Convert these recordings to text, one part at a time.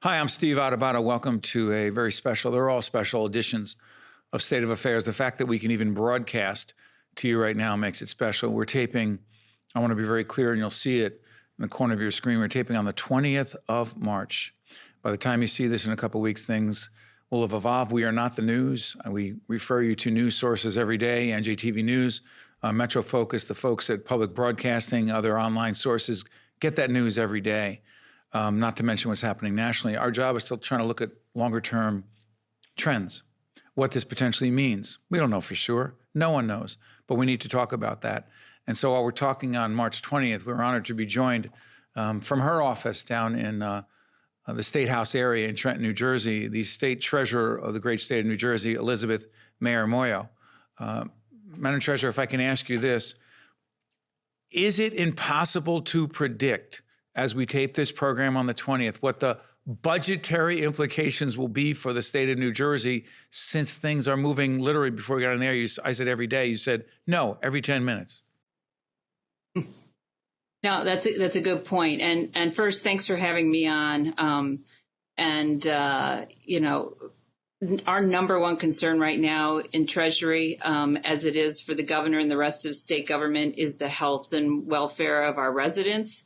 Hi, I'm Steve Adubato. Welcome to a very special, they're all special editions of State of Affairs. The fact that we can even broadcast to you right now makes it special. We're taping, I want to be very clear, and you'll see it in the corner of your screen. We're taping on the 20th of March. By the time you see this in a couple of weeks, things will have evolved. We are not the news. We refer you to news sources every day, NJTV News, Metro Focus, the folks at Public Broadcasting, other online sources. Get that news every day. Not to mention what's happening nationally. Our job is still trying to look at longer-term trends, what this potentially means. We don't know for sure. No one knows, but we need to talk about that. And so while we're talking on March 20th, we're honored to be joined from her office down in the State House area in Trenton, New Jersey, the state treasurer of the great state of New Jersey, Elizabeth Maher Muoio. Madam Treasurer, if I can ask you this, is it impossible to predict, as we tape this program on the 20th, what the budgetary implications will be for the state of New Jersey, since things are moving literally before we got on there? I said every day. You said, no, every 10 minutes. No, that's a good point. And first, thanks for having me on. Our number one concern right now in Treasury, as it is for the governor and the rest of state government, is the health and welfare of our residents.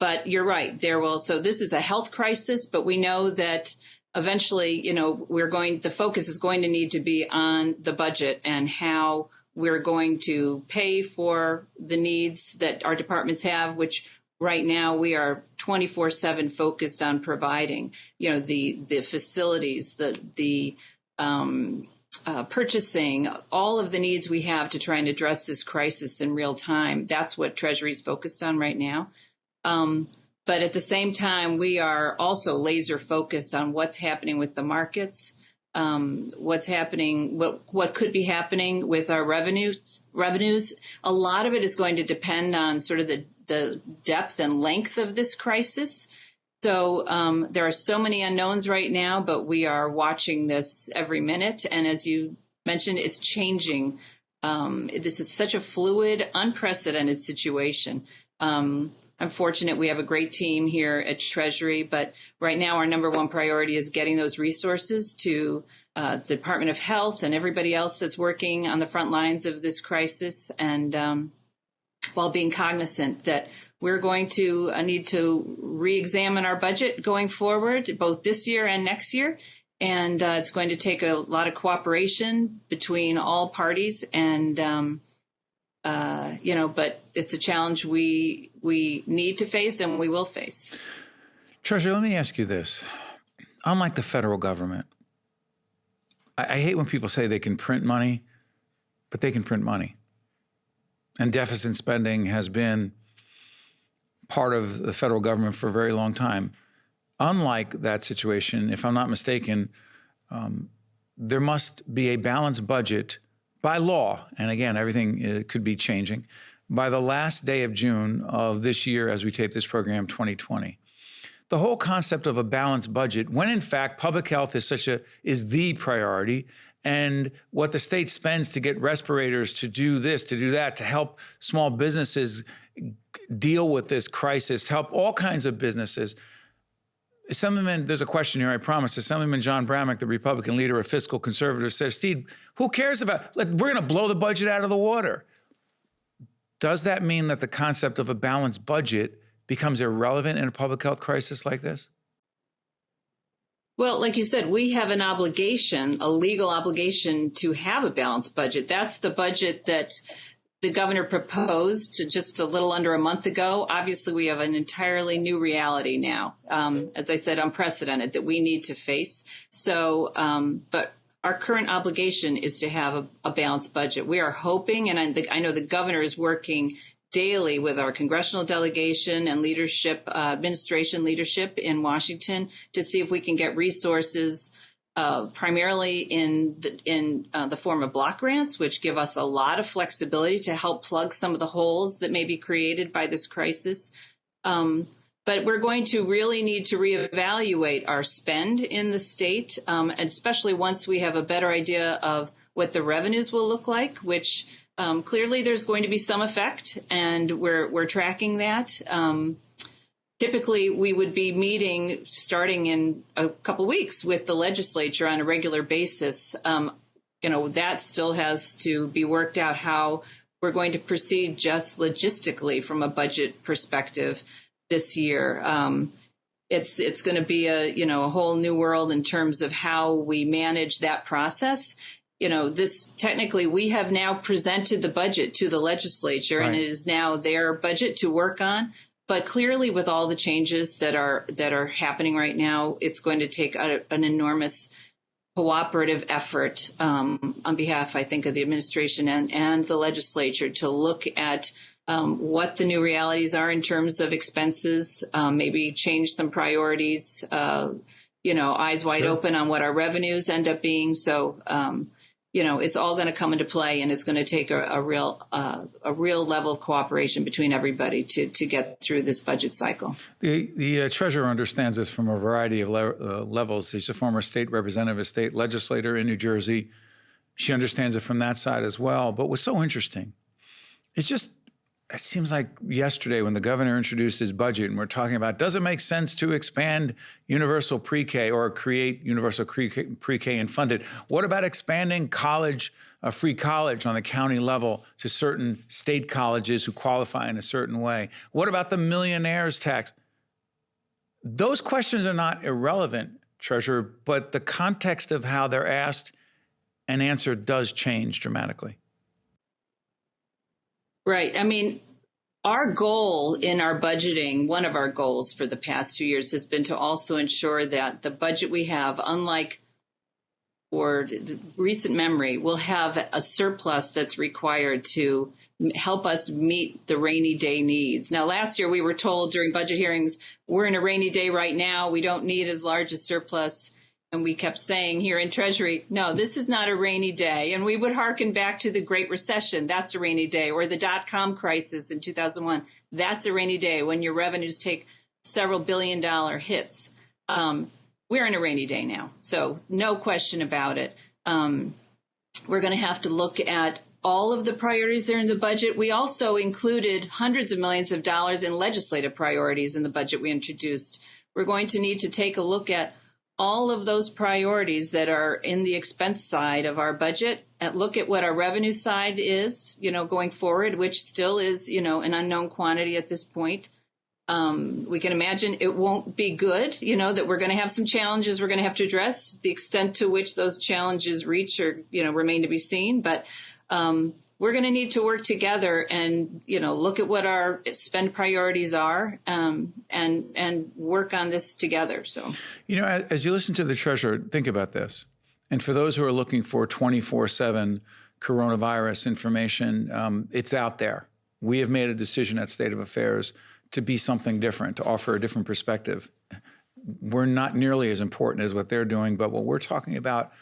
But you're right, so this is a health crisis, but we know that eventually, the focus is going to need to be on the budget and how we're going to pay for the needs that our departments have, which right now we are 24/7 focused on providing, the facilities, the purchasing, all of the needs we have to try and address this crisis in real time. That's what Treasury is focused on right now. But at the same time, we are also laser focused on what's happening with the markets, what's happening, what could be happening with our revenues. A lot of it is going to depend on sort of the depth and length of this crisis. So there are so many unknowns right now, but we are watching this every minute. And as you mentioned, it's changing. This is such a fluid, unprecedented situation. I'm fortunate we have a great team here at Treasury, but right now our number one priority is getting those resources to the Department of Health and everybody else that's working on the front lines of this crisis, and while being cognizant that we're going to need to re-examine our budget going forward, both this year and next year. And it's going to take a lot of cooperation between all parties, and but it's a challenge we need to face and we will face. Treasurer, let me ask you this. Unlike the federal government, I hate when people say they can print money, but they can print money. And deficit spending has been part of the federal government for a very long time. Unlike that situation, if I'm not mistaken, there must be a balanced budget by law, and again, everything could be changing, by the last day of June of this year as we tape this program, 2020. The whole concept of a balanced budget, when in fact public health is the priority, and what the state spends to get respirators, to do this, to do that, to help small businesses deal with this crisis, to help all kinds of businesses. Assemblyman, there's a question here, I promise. Assemblyman John Bramnick, the Republican leader of fiscal conservatives, says, Steve, who cares about, we're going to blow the budget out of the water. Does that mean that the concept of a balanced budget becomes irrelevant in a public health crisis like this? Well, like you said, we have an obligation, a legal obligation to have a balanced budget. That's the budget that the governor proposed just a little under a month ago. Obviously, we have an entirely new reality now, as I said, unprecedented, that we need to face. So, but our current obligation is to have a balanced budget. We are hoping, and I know the governor is working daily with our congressional delegation and leadership, administration leadership in Washington, to see if we can get resources primarily in the form of block grants, which give us a lot of flexibility to help plug some of the holes that may be created by this crisis. But we're going to really need to reevaluate our spend in the state, and especially once we have a better idea of what the revenues will look like, which clearly there's going to be some effect, and we're tracking that. typically we would be meeting starting in a couple weeks with the legislature on a regular basis. That still has to be worked out how we're going to proceed just logistically from a budget perspective this year. It's going to be a whole new world in terms of how we manage that process. This technically we have now presented the budget to the legislature, right, and it is now their budget to work on. But clearly, with all the changes that are happening right now, it's going to take an enormous cooperative effort on behalf, I think, of the administration and the legislature to look at what the new realities are in terms of expenses, maybe change some priorities, eyes wide open on what our revenues end up being. So, it's all going to come into play, and it's going to take a real level of cooperation between everybody to get through this budget cycle. The treasurer understands this from a variety of levels. She's a former state representative, a state legislator in New Jersey. She understands it from that side as well. But what's so interesting, it seems like yesterday when the governor introduced his budget and we're talking about, does it make sense to expand universal pre-K or create universal pre-K and fund it? What about expanding free college on the county level to certain state colleges who qualify in a certain way? What about the millionaire's tax? Those questions are not irrelevant, Treasurer, but the context of how they're asked and answered does change dramatically. Right. I mean, our goal in our budgeting, one of our goals for the past 2 years has been to also ensure that the budget we have, unlike for the recent memory, will have a surplus that's required to help us meet the rainy day needs. Now, last year we were told during budget hearings, we're in a rainy day right now. We don't need as large a surplus. And we kept saying here in Treasury, no, this is not a rainy day. And we would hearken back to the Great Recession. That's a rainy day. Or the dot-com crisis in 2001. That's a rainy day when your revenues take several $billion hits. We're in a rainy day now. So no question about it. We're going to have to look at all of the priorities there in the budget. We also included hundreds of millions of dollars in legislative priorities in the budget we introduced. We're going to need to take a look at all of those priorities that are in the expense side of our budget and look at what our revenue side is, going forward, which still is, an unknown quantity at this point. We can imagine it won't be good, that we're going to have some challenges we're going to have to address. The extent to which those challenges reach or, remain to be seen. But we're going to need to work together and, look at what our spend priorities are and work on this together. So, as you listen to the treasurer, think about this. And for those who are looking for 24/7 coronavirus information, it's out there. We have made a decision at State of Affairs to be something different, to offer a different perspective. We're not nearly as important as what they're doing, but what we're talking about,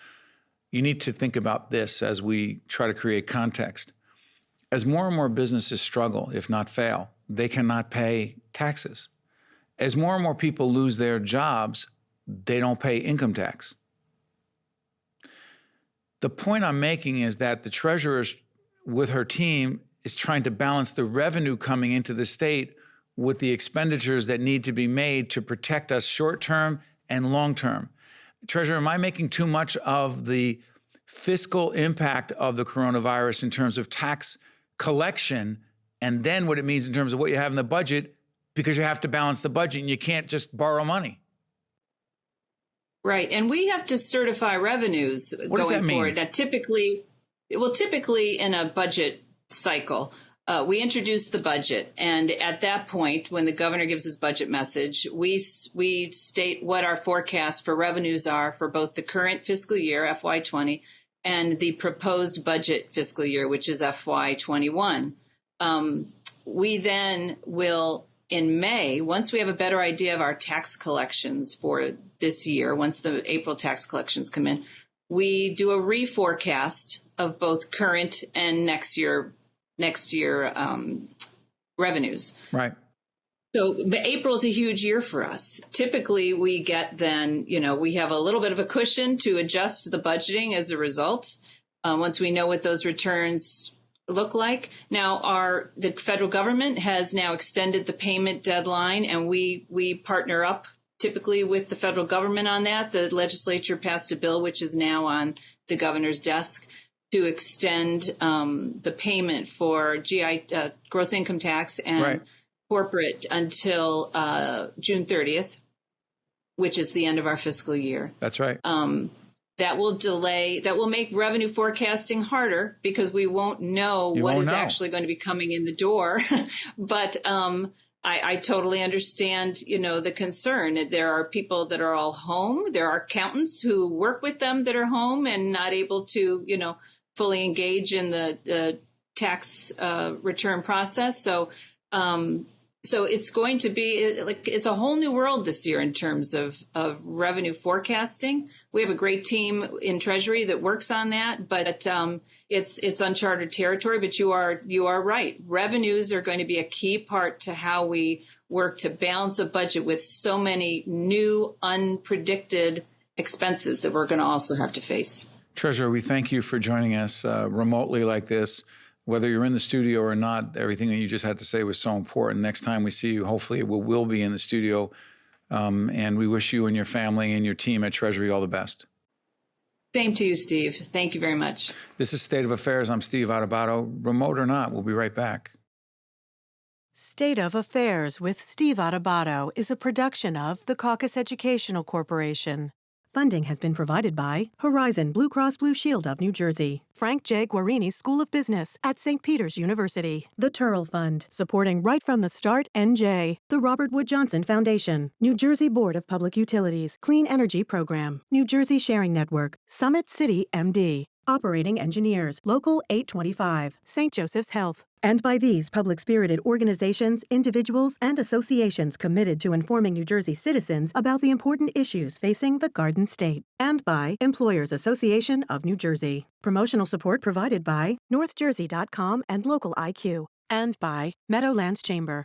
you need to think about this as we try to create context. As more and more businesses struggle, if not fail, they cannot pay taxes. As more and more people lose their jobs, they don't pay income tax. The point I'm making is that the treasurer, with her team, is trying to balance the revenue coming into the state with the expenditures that need to be made to protect us short-term and long-term. Treasurer, am I making too much of the fiscal impact of the coronavirus in terms of tax collection and then what it means in terms of what you have in the budget, because you have to balance the budget and you can't just borrow money? Right. And we have to certify revenues what does that mean? Forward. Now, typically in a budget cycle, we introduce the budget. And at that point, when the governor gives his budget message, we state what our forecasts for revenues are for both the current fiscal year, FY20, and the proposed budget fiscal year, which is FY21. We then will, in May, once we have a better idea of our tax collections for this year, once the April tax collections come in, we do a reforecast of both current and next year revenues. Right. So April is a huge year for us. Typically, we get then, we have a little bit of a cushion to adjust the budgeting as a result. Once we know what those returns look like. Now, the federal government has now extended the payment deadline, and we partner up typically with the federal government on that. The legislature passed a bill, which is now on the governor's desk, to extend the payment for gross income tax and corporate until June 30th, which is the end of our fiscal year. That's right. That will make revenue forecasting harder because we won't know what is actually going to be coming in the door. But I totally understand, the concern. There are people that are all home. There are accountants who work with them that are home and not able to, fully engage in the tax return process. So it's going to be it's a whole new world this year in terms of revenue forecasting. We have a great team in Treasury that works on that, but it's uncharted territory. But you are right. Revenues are going to be a key part to how we work to balance a budget with so many new, unpredicted expenses that we're going to also have to face. Treasurer, we thank you for joining us remotely like this. Whether you're in the studio or not, everything that you just had to say was so important. Next time we see you, hopefully it will be in the studio. And we wish you and your family and your team at Treasury all the best. Same to you, Steve. Thank you very much. This is State of Affairs. I'm Steve Adubato. Remote or not, we'll be right back. State of Affairs with Steve Adubato is a production of the Caucus Educational Corporation. Funding has been provided by Horizon Blue Cross Blue Shield of New Jersey, Frank J. Guarini School of Business at St. Peter's University, the Turrell Fund, supporting Right from the Start NJ, the Robert Wood Johnson Foundation, New Jersey Board of Public Utilities, Clean Energy Program, New Jersey Sharing Network, Summit City MD, Operating Engineers, Local 825, St. Joseph's Health, and by these public-spirited organizations, individuals, and associations committed to informing New Jersey citizens about the important issues facing the Garden State, and by Employers Association of New Jersey. Promotional support provided by NorthJersey.com and Local IQ, and by Meadowlands Chamber.